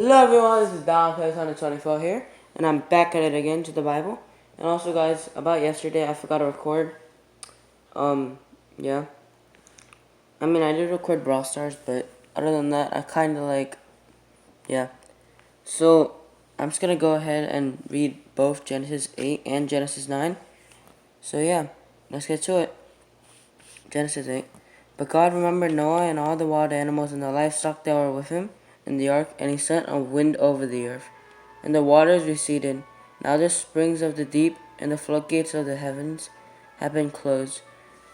Hello everyone, this is Don Plays 124 here, and I'm back at it again to the Bible. And also guys, about yesterday I forgot to record. Yeah. I mean I did record Brawl Stars, but other than that I kinda yeah. So I'm just gonna go ahead and read both Genesis 8 and Genesis 9. So yeah, let's get to it. Genesis 8. But God remembered Noah and all the wild animals and the livestock that were with him in the ark, and he sent a wind over the earth, and the waters receded. Now the springs of the deep and the floodgates of the heavens had been closed,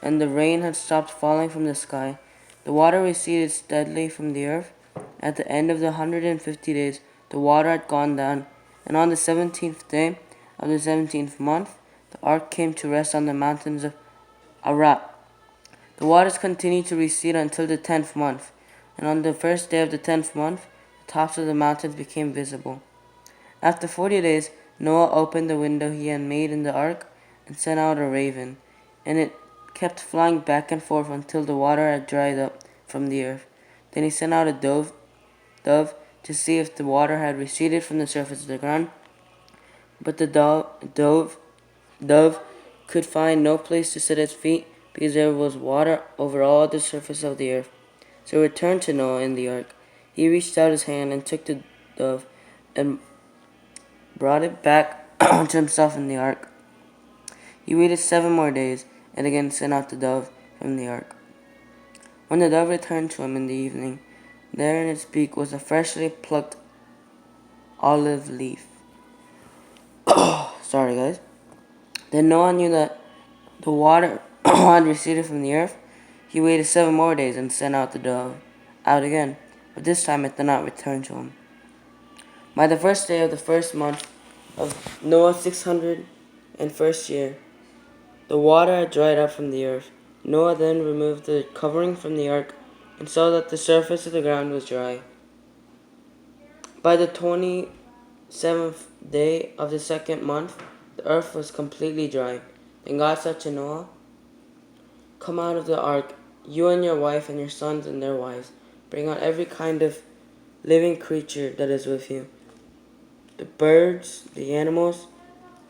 and the rain had stopped falling from the sky. The water receded steadily from the earth. At the end of the 150 days, the water had gone down, and on the 17th day of the 17th month, the ark came to rest on the mountains of Ararat. The waters continued to recede until the 10th month, and on the first day of the 10th month, the tops of the mountains became visible. After 40 days, Noah opened the window he had made in the ark and sent out a raven, and it kept flying back and forth until the water had dried up from the earth. Then he sent out a dove to see if the water had receded from the surface of the ground, but the dove could find no place to set its feet because there was water over all the surface of the earth. So he returned to Noah in the ark. He reached out his hand and took the dove and brought it back to himself in the ark. He waited 7 more days and again sent out the dove from the ark. When the dove returned to him in the evening, there in its beak was a freshly plucked olive leaf. Sorry, guys. Then Noah knew that the water had receded from the earth. He waited 7 more days and sent out the dove out again, but this time it did not return to him. By the first day of the first month of Noah's 601st year, the water had dried up from the earth. Noah then removed the covering from the ark and saw that the surface of the ground was dry. By the 27th day of the second month, the earth was completely dry. Then God said to Noah, "Come out of the ark, you and your wife and your sons and their wives. Bring out every kind of living creature that is with you, the birds, the animals,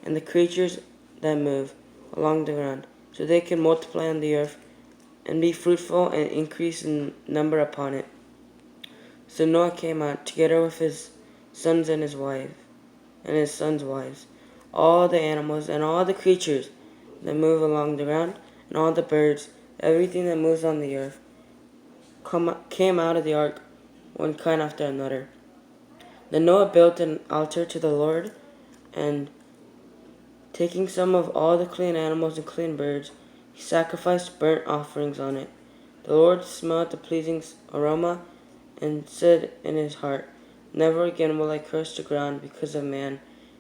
and the creatures that move along the ground, so they can multiply on the earth and be fruitful and increase in number upon it." So Noah came out together with his sons and his wife and his sons' wives, all the animals and all the creatures that move along the ground, and all the birds, everything that moves on the earth, came out of the ark, one kind after another. Then Noah built an altar to the Lord, and taking some of all the clean animals and clean birds, he sacrificed burnt offerings on it. The Lord smelled the pleasing aroma and said in his heart, "Never again will I curse the ground because of man,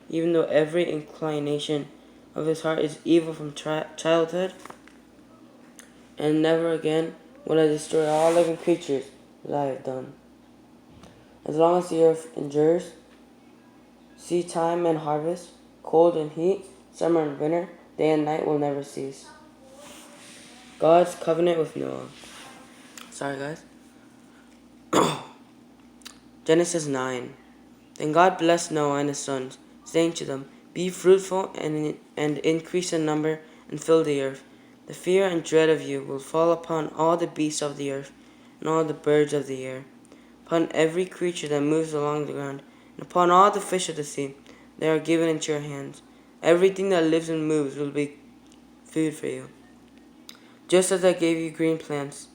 even though every inclination of his heart is evil from childhood, and never again will I destroy all living creatures as I have done. As long as the earth endures, seed time and harvest, cold and heat, summer and winter, day and night will never cease." God's covenant with Noah. Sorry, guys. Genesis 9. Then God blessed Noah and his sons, saying to them, "Be fruitful and increase in number and fill the earth. The fear and dread of you will fall upon all the beasts of the earth and all the birds of the air, upon every creature that moves along the ground, and upon all the fish of the sea. They are given into your hands. Everything that lives and moves will be food for you. Just as I gave you the green plants,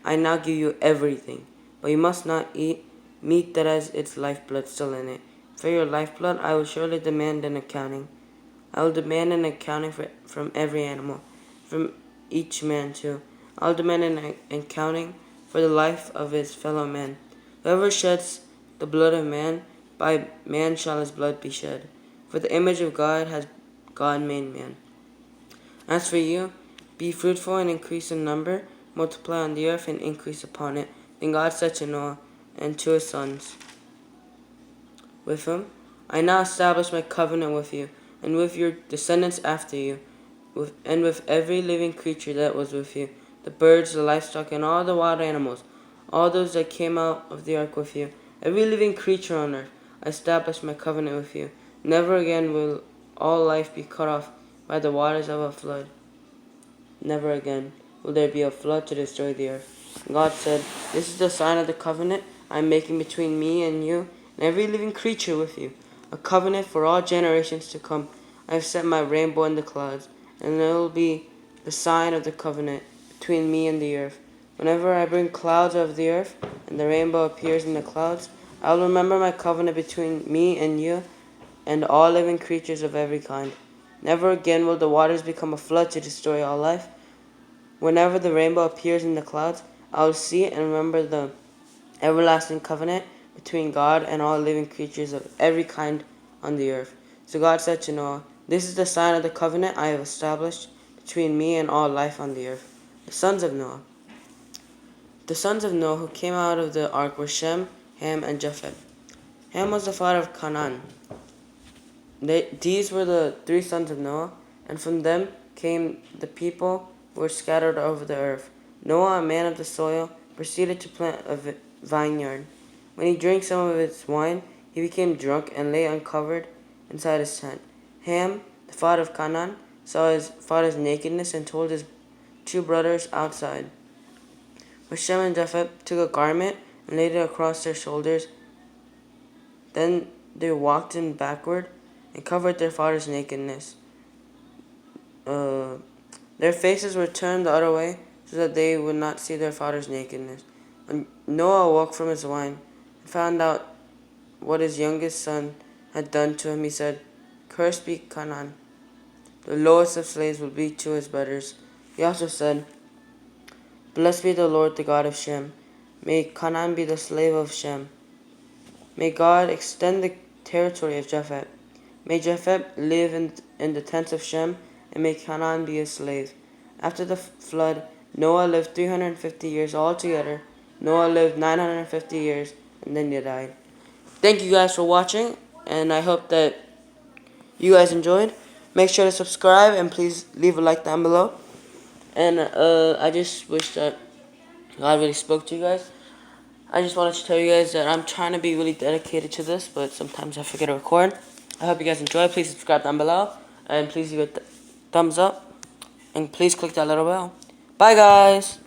I now give you everything. But you must not eat meat that has its lifeblood still in it. For your lifeblood I will surely demand an accounting. I will demand an accounting from every animal, from each man too. I will demand an accounting for the life of his fellow man. Whoever sheds the blood of man, by man shall his blood be shed. For the image of God has God made man. As for you, be fruitful and increase in number, multiply on the earth and increase upon it." Then God said to Noah and to his sons with him, "I now establish my covenant with you and with your descendants after you, and with every living creature that was with you, the birds, the livestock, and all the wild animals, all those that came out of the ark with you, every living creature on earth. I establish my covenant with you. Never again will all life be cut off by the waters of a flood. Never again will there be a flood to destroy the earth. God said, "This is the sign of the covenant I am making between me and you and every living creature with you, a covenant for all generations to come. I have set my rainbow in the clouds, and it will be the sign of the covenant between me and the earth. Whenever I bring clouds over the earth, and the rainbow appears in the clouds, I will remember my covenant between me and you and all living creatures of every kind. Never again will the waters become a flood to destroy all life. Whenever the rainbow appears in the clouds, I will see it and remember the everlasting covenant between God and all living creatures of every kind on the earth." So God said to Noah, "This is the sign of the covenant I have established between me and all life on the earth." The sons of Noah. The sons of Noah who came out of the ark were Shem, Ham, and Japheth. Ham was the father of Canaan. These were the three sons of Noah, and from them came the people who were scattered over the earth. Noah, a man of the soil, proceeded to plant a vineyard. When he drank some of its wine, he became drunk and lay uncovered inside his tent. Ham, the father of Canaan, saw his father's nakedness and told his two brothers outside. But Shem and Japheth took a garment and laid it across their shoulders. Then they walked in backward and covered their father's nakedness. Their faces were turned the other way so that they would not see their father's nakedness. When Noah awoke from his wine and found out what his youngest son had done to him, he said, "Cursed be Canaan. The lowest of slaves will be to his betters." He also said, "Blessed be the Lord, the God of Shem. May Canaan be the slave of Shem. May God extend the territory of Japheth. May Japheth live in the tents of Shem, and may Canaan be his slave." After the flood, Noah lived 350 years altogether. Noah lived 950 years, and then he died. Thank you guys for watching, and I hope that you guys enjoyed. Make sure to subscribe, and please leave a like down below. And I just wish that God really spoke to you guys. I just wanted to tell you guys that I'm trying to be really dedicated to this, but sometimes I forget to record. I hope you guys enjoy. Please subscribe down below, and please give it a thumbs up, and please click that little bell. Bye, guys.